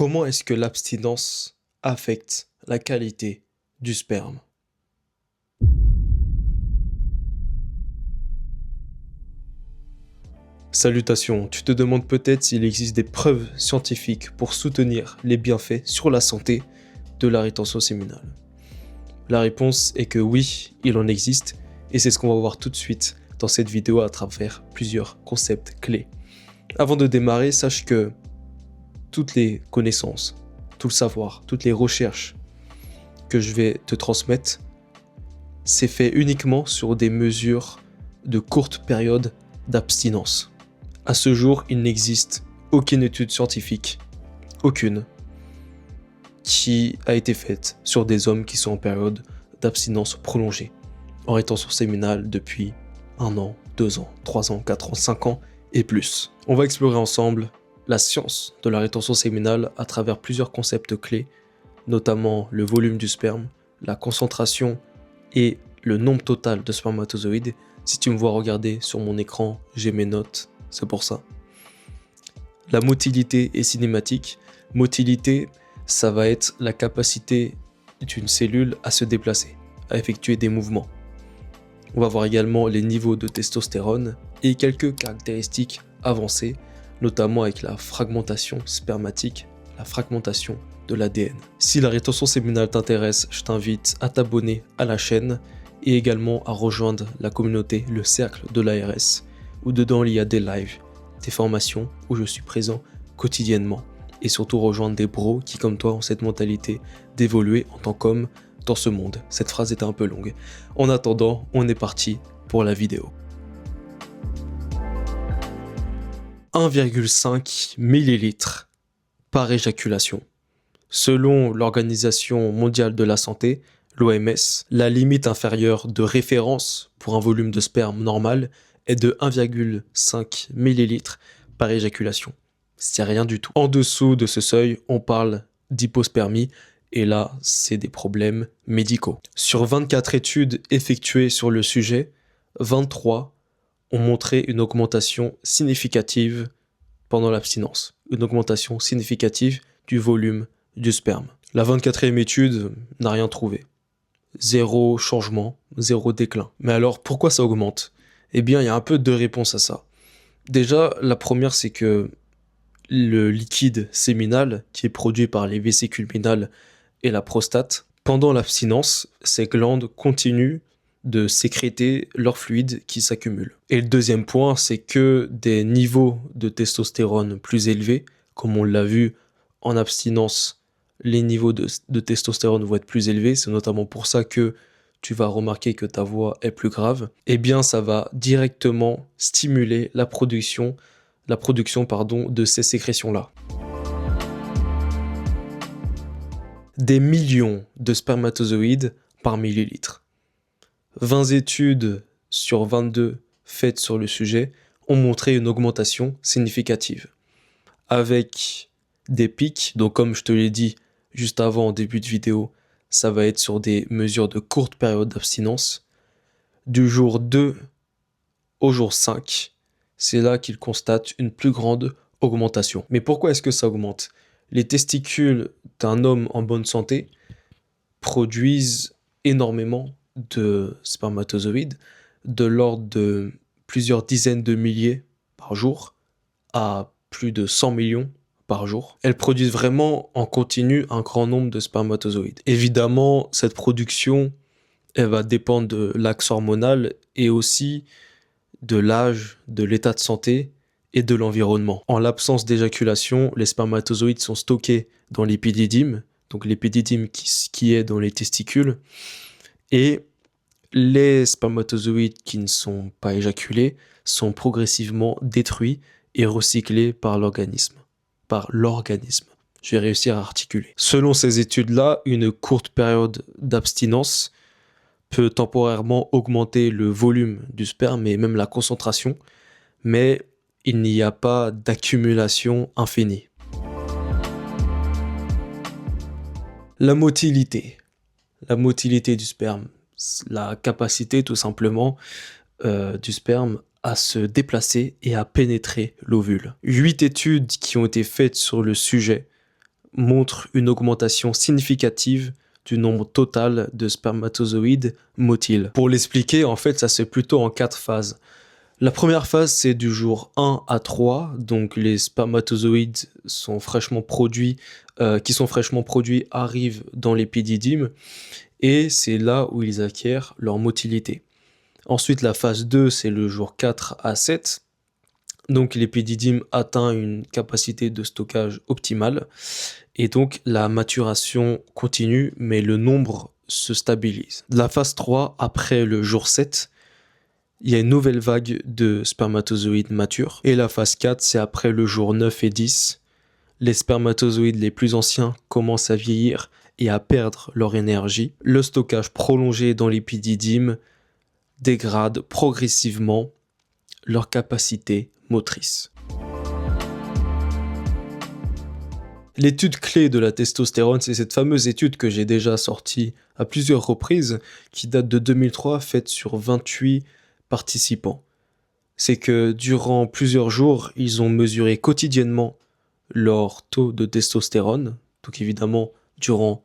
Comment est-ce que l'abstinence affecte la qualité du sperme? Salutations, tu te demandes peut-être s'il existe des preuves scientifiques pour soutenir les bienfaits sur la santé de la rétention séminale. La réponse est que oui, il en existe, et c'est ce qu'on va voir tout de suite dans cette vidéo à travers plusieurs concepts clés. Avant de démarrer, sache que toutes les connaissances, tout le savoir, toutes les recherches que je vais te transmettre, c'est fait uniquement sur des mesures de courte période d'abstinence. À ce jour, il n'existe aucune étude scientifique, aucune, qui a été faite sur des hommes qui sont en période d'abstinence prolongée, en rétention séminale depuis 1 an, 2 ans, 3 ans, 4 ans, 5 ans et plus. On va explorer ensemble la science de la rétention séminale à travers plusieurs concepts clés, notamment le volume du sperme, la concentration et le nombre total de spermatozoïdes. Si tu me vois regarder sur mon écran, j'ai mes notes, c'est pour ça. La motilité est cinématique. Motilité, ça va être la capacité d'une cellule à se déplacer, à effectuer des mouvements. On va voir également les niveaux de testostérone et quelques caractéristiques avancées, notamment avec la fragmentation spermatique, la fragmentation de l'ADN. Si la rétention séminale t'intéresse, je t'invite à t'abonner à la chaîne et également à rejoindre la communauté Le Cercle de l'ARS, où dedans il y a des lives, des formations où je suis présent quotidiennement et surtout rejoindre des bros qui comme toi ont cette mentalité d'évoluer en tant qu'homme dans ce monde. Cette phrase était un peu longue. En attendant, on est parti pour la vidéo. 1,5 ml par éjaculation. Selon l'Organisation mondiale de la santé, l'OMS, la limite inférieure de référence pour un volume de sperme normal est de 1,5 ml par éjaculation. C'est rien du tout. En dessous de ce seuil, on parle d'hypospermie et là, c'est des problèmes médicaux. Sur 24 études effectuées sur le sujet, 23 ont montré une augmentation significative pendant l'abstinence. Une augmentation significative du volume du sperme. La 24e étude n'a rien trouvé. Zéro changement, zéro déclin. Mais alors, pourquoi ça augmente? Eh bien, il y a un peu deux réponses à ça. Déjà, la première, c'est que le liquide séminal, qui est produit par les vésicules minales et la prostate, pendant l'abstinence, ces glandes continuent de sécréter leur fluide qui s'accumule. Et le deuxième point, c'est que des niveaux de testostérone plus élevés, comme on l'a vu en abstinence, les niveaux de testostérone vont être plus élevés, c'est notamment pour ça que tu vas remarquer que ta voix est plus grave, eh bien ça va directement stimuler la production de ces sécrétions-là. Des millions de spermatozoïdes par millilitre. 20 études sur 22 faites sur le sujet ont montré une augmentation significative, avec des pics, donc comme je te l'ai dit juste avant en début de vidéo, ça va être sur des mesures de courte période d'abstinence. Du jour 2 au jour 5, c'est là qu'ils constatent une plus grande augmentation. Mais pourquoi est-ce que ça augmente? Les testicules d'un homme en bonne santé produisent énormément de spermatozoïdes, de l'ordre de plusieurs dizaines de milliers par jour à plus de 100 millions par jour. Elles produisent vraiment en continu un grand nombre de spermatozoïdes. Évidemment, cette production, elle va dépendre de l'axe hormonal et aussi de l'âge, de l'état de santé et de l'environnement. En l'absence d'éjaculation, les spermatozoïdes sont stockés dans l'épididyme, donc l'épididyme qui est dans les testicules, et les spermatozoïdes qui ne sont pas éjaculés sont progressivement détruits et recyclés par l'organisme. Je vais réussir à articuler. Selon ces études-là, une courte période d'abstinence peut temporairement augmenter le volume du sperme et même la concentration, mais il n'y a pas d'accumulation infinie. La motilité du sperme, la capacité tout simplement du sperme à se déplacer et à pénétrer l'ovule. 8 études qui ont été faites sur le sujet montre une augmentation significative du nombre total de spermatozoïdes motiles. Pour l'expliquer, en fait, ça se fait plutôt en 4 phases. La première phase, c'est du jour 1 à 3, donc les spermatozoïdes sont fraîchement produits, qui sont fraîchement produits arrivent dans l'épididyme, et c'est là où ils acquièrent leur motilité. Ensuite, la phase 2, c'est le jour 4 à 7, donc l'épididyme atteint une capacité de stockage optimale, et donc la maturation continue, mais le nombre se stabilise. La phase 3, après le jour 7, il y a une nouvelle vague de spermatozoïdes matures. Et la phase 4, c'est après le jour 9 et 10. Les spermatozoïdes les plus anciens commencent à vieillir et à perdre leur énergie. Le stockage prolongé dans l'épididyme dégrade progressivement leur capacité motrice. L'étude clé de la testostérone, c'est cette fameuse étude que j'ai déjà sortie à plusieurs reprises, qui date de 2003, faite sur 28 participants. C'est que durant plusieurs jours, ils ont mesuré quotidiennement leur taux de testostérone. Donc évidemment, durant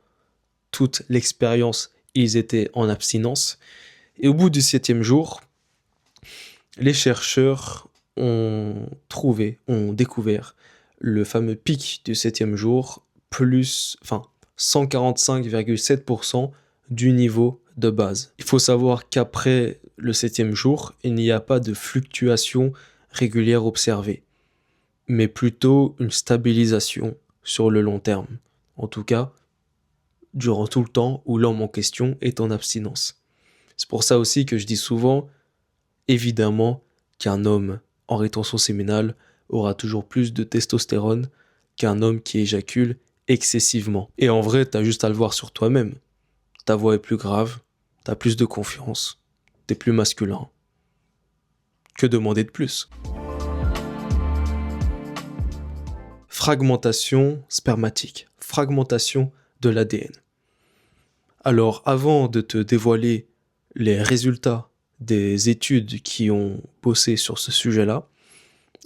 toute l'expérience, ils étaient en abstinence. Et au bout du 7e jour, les chercheurs ont découvert le fameux pic du 7e jour, 145,7% du niveau de base. Il faut savoir qu'après le 7e jour, il n'y a pas de fluctuation régulière observée, mais plutôt une stabilisation sur le long terme. En tout cas, durant tout le temps où l'homme en question est en abstinence. C'est pour ça aussi que je dis souvent, évidemment, qu'un homme en rétention séminale aura toujours plus de testostérone qu'un homme qui éjacule excessivement. Et en vrai, t'as juste à le voir sur toi-même. Ta voix est plus grave, t'as plus de confiance, t'es plus masculin. Que demander de plus? Fragmentation spermatique, fragmentation de l'ADN. Alors, avant de te dévoiler les résultats des études qui ont bossé sur ce sujet-là,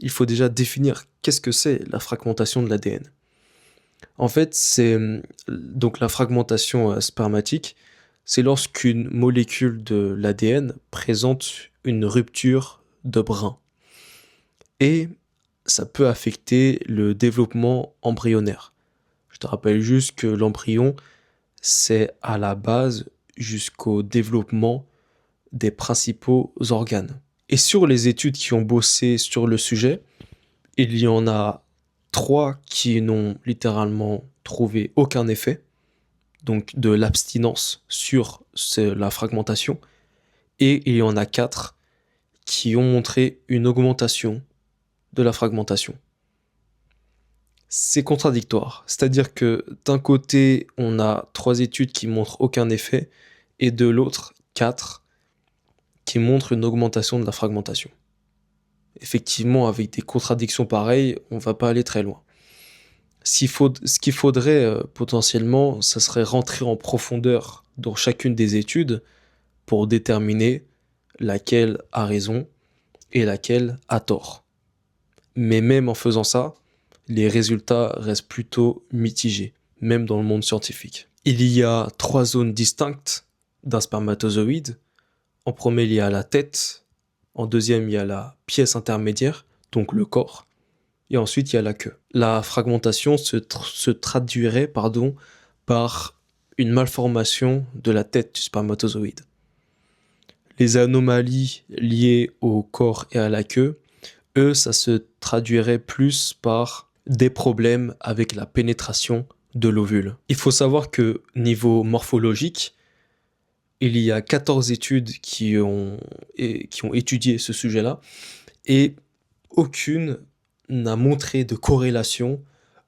il faut déjà définir qu'est-ce que c'est la fragmentation de l'ADN. En fait, c'est donc la fragmentation spermatique, c'est lorsqu'une molécule de l'ADN présente une rupture de brin. Et ça peut affecter le développement embryonnaire. Je te rappelle juste que l'embryon, c'est à la base jusqu'au développement des principaux organes. Et sur les études qui ont bossé sur le sujet, il y en a 3 qui n'ont littéralement trouvé aucun effet, donc de l'abstinence sur la fragmentation, et il y en a 4 qui ont montré une augmentation de la fragmentation. C'est contradictoire, c'est-à-dire que d'un côté, on a 3 études qui montrent aucun effet, et de l'autre, 4 qui montrent une augmentation de la fragmentation. Effectivement, avec des contradictions pareilles, on va pas aller très loin. Ce qu'il faudrait potentiellement, ça serait rentrer en profondeur dans chacune des études pour déterminer laquelle a raison et laquelle a tort. Mais même en faisant ça, les résultats restent plutôt mitigés, même dans le monde scientifique. Il y a 3 zones distinctes d'un spermatozoïde. En premier, il y a la tête. En deuxième, il y a la pièce intermédiaire, donc le corps. Et ensuite, il y a la queue. La fragmentation se traduirait par une malformation de la tête du spermatozoïde. Les anomalies liées au corps et à la queue, eux, ça se traduirait plus par des problèmes avec la pénétration de l'ovule. Il faut savoir que niveau morphologique, il y a 14 études qui ont étudié ce sujet-là et aucune n'a montré de corrélation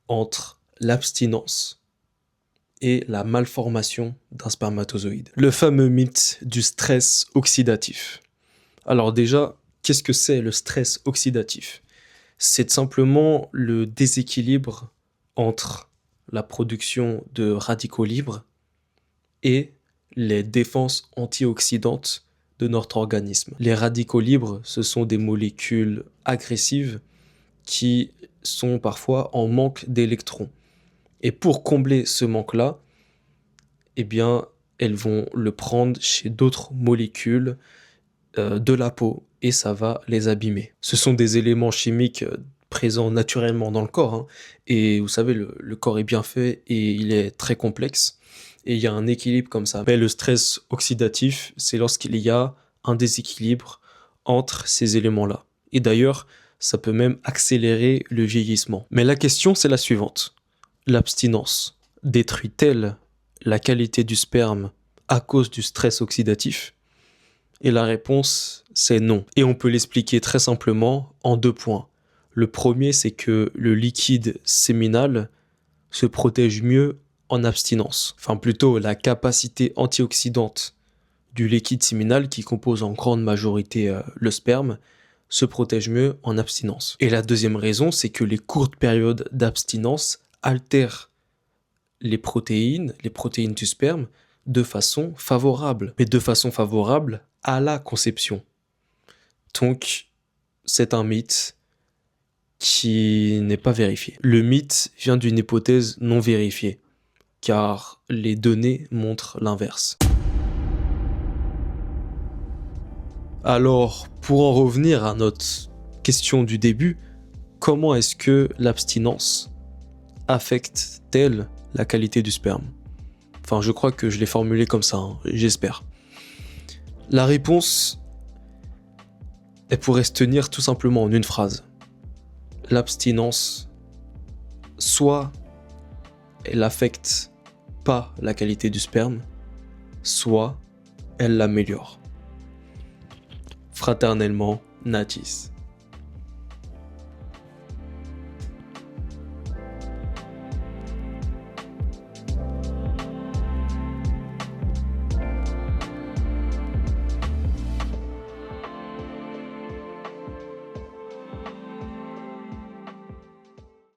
entre l'abstinence et la malformation d'un spermatozoïde. Le fameux mythe du stress oxydatif. Alors déjà, qu'est-ce que c'est le stress oxydatif? C'est simplement le déséquilibre entre la production de radicaux libres et les défenses antioxydantes de notre organisme. Les radicaux libres, ce sont des molécules agressives qui sont parfois en manque d'électrons. Et pour combler ce manque-là, eh bien, elles vont le prendre chez d'autres molécules de la peau et ça va les abîmer. Ce sont des éléments chimiques présents naturellement dans le corps, hein. Et vous savez, le corps est bien fait et il est très complexe et il y a un équilibre comme ça. Mais le stress oxydatif, c'est lorsqu'il y a un déséquilibre entre ces éléments-là. Et d'ailleurs, ça peut même accélérer le vieillissement. Mais la question, c'est la suivante. L'abstinence détruit-elle la qualité du sperme à cause du stress oxydatif? Et la réponse, c'est non. Et on peut l'expliquer très simplement en 2 points. Le premier, c'est que le liquide séminal se protège mieux en abstinence. Enfin, plutôt, la capacité antioxydante du liquide séminal, qui compose en grande majorité le sperme, se protège mieux en abstinence. Et la deuxième raison, c'est que les courtes périodes d'abstinence altèrent les protéines du sperme, de façon favorable. Mais de façon favorable à la conception. Donc, c'est un mythe qui n'est pas vérifié. Le mythe vient d'une hypothèse non vérifiée, car les données montrent l'inverse. Alors, pour en revenir à notre question du début, comment est-ce que l'abstinence affecte-t-elle la qualité du sperme? Enfin, je crois que je l'ai formulé comme ça, hein, j'espère. La réponse, elle pourrait se tenir tout simplement en une phrase. L'abstinence, soit elle affecte pas la qualité du sperme, soit elle l'améliore. Fraternellement, Natis.